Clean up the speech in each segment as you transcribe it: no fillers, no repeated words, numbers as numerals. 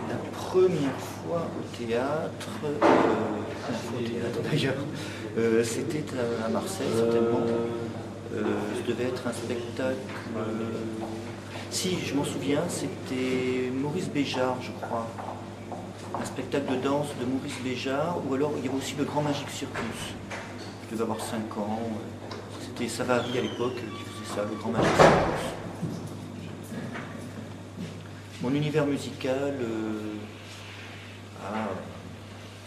La première fois au théâtre, d'ailleurs, c'était à Marseille certainement. Ça devait être un spectacle. Si, je m'en souviens, c'était Maurice Béjart, je crois. Un spectacle de danse de Maurice Béjart, ou alors il y avait aussi le Grand Magic Circus. Je devais avoir 5 ans. C'était Savary à l'époque qui faisait ça, le Grand Magic Circus. Mon univers musical,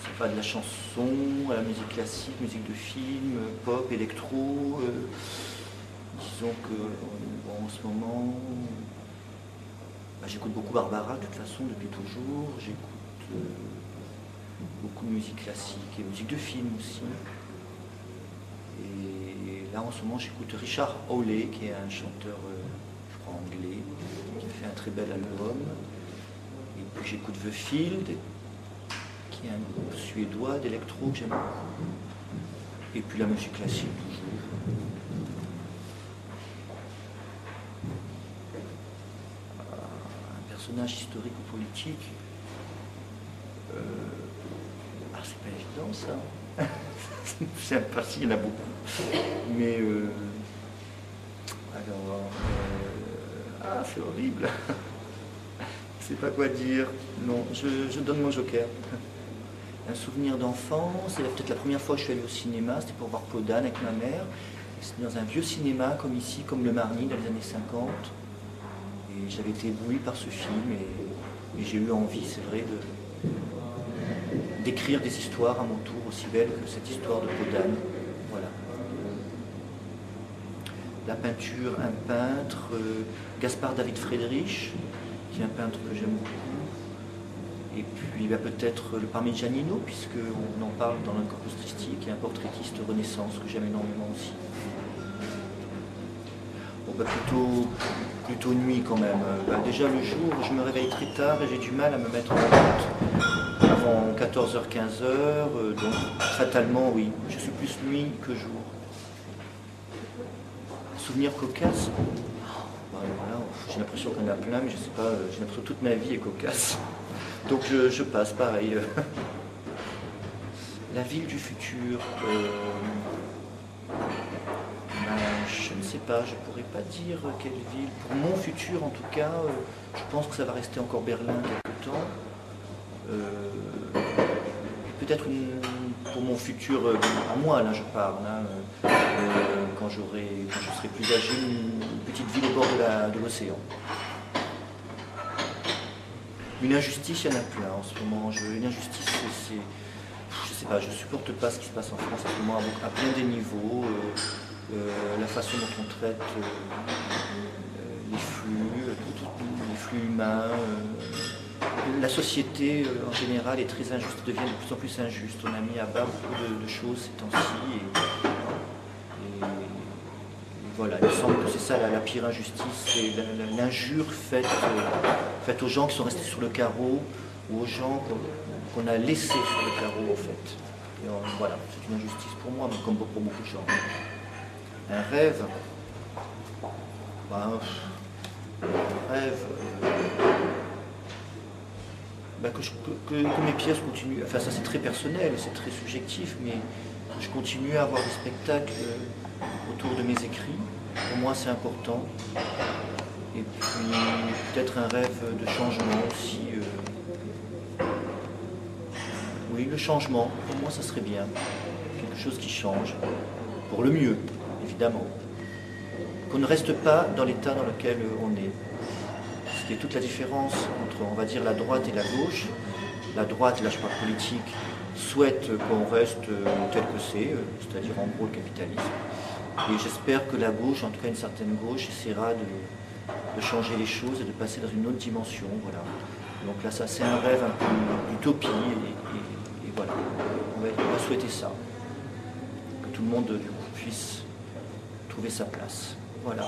c'est pas de la chanson à la musique classique, musique de film, pop, électro. Disons que en ce moment, j'écoute beaucoup Barbara de toute façon depuis toujours. J'écoute beaucoup de musique classique et musique de film aussi. Et là en ce moment j'écoute Richard Hawley qui est un chanteur je crois anglais qui a fait un très bel album. Et puis j'écoute The Field qui est un groupe suédois d'électro que j'aime beaucoup. Et puis la musique classique toujours. Un personnage historique ou politique. C'est pas évident ça. Je sais pas s'il y en a beaucoup. Mais c'est horrible. Je sais pas quoi dire. Non, je donne mon joker. Un souvenir d'enfance, c'est peut-être la première fois que je suis allé au cinéma, c'était pour voir Podane avec ma mère. C'était dans un vieux cinéma comme ici, comme le Marny dans les années 50. Et j'avais été ébloui par ce film et j'ai eu envie, c'est vrai, d'écrire des histoires à mon tour aussi belles que cette histoire de Podane. Voilà. La peinture, un peintre, Gaspard David Friedrich, qui est un peintre que j'aime beaucoup. Et puis peut-être le Parmigianino, puisqu'on en parle dans le corpus christique, et un portraitiste Renaissance que j'aime énormément aussi. Bon, plutôt nuit quand même. Déjà le jour, je me réveille très tard et j'ai du mal à me mettre en route avant 14h-15h, donc fatalement oui, je suis plus nuit que jour. Souvenir cocasse, voilà, j'ai l'impression qu'on a plein, mais je sais pas, j'ai l'impression que toute ma vie est cocasse. Donc je passe, pareil. La ville du futur, je ne sais pas, je ne pourrais pas dire quelle ville. Pour mon futur en tout cas, je pense que ça va rester encore Berlin quelque temps. Peut-être pour mon futur, à moi là je parle, quand je serai plus âgé, une petite ville au bord de l'océan. Une injustice, il y en a plein en ce moment. Une injustice, je sais pas, je supporte pas ce qui se passe en France en ce moment à bien des niveaux. La façon dont on traite les flux humains. La société en général est très injuste, devient de plus en plus injuste. On a mis à bas beaucoup de choses ces temps-ci. Et voilà, il me semble que c'est ça la pire injustice, c'est l'injure faite aux gens qui sont restés sur le carreau ou aux gens qu'on a laissés sur le carreau en fait. Et voilà, c'est une injustice pour moi, mais comme pour beaucoup de gens. Un rêve, que mes pièces continuent, enfin ça c'est très personnel, c'est très subjectif, mais je continue à avoir des spectacles autour de mes écrits. Pour moi c'est important. Et puis peut-être un rêve de changement aussi. Oui, le changement, pour moi ça serait bien. Quelque chose qui change, pour le mieux, évidemment. Qu'on ne reste pas dans l'état dans lequel on est. Ce qui est toute la différence entre, on va dire, la droite et la gauche. La droite, là je parle politique, souhaite qu'on reste tel que c'est-à-dire en gros le capitalisme. Et j'espère que la gauche, en tout cas une certaine gauche, essaiera de changer les choses et de passer dans une autre dimension. Voilà. Donc là, ça c'est un rêve un peu d'utopie et voilà. On va souhaiter ça. Que tout le monde du coup puisse trouver sa place. Voilà.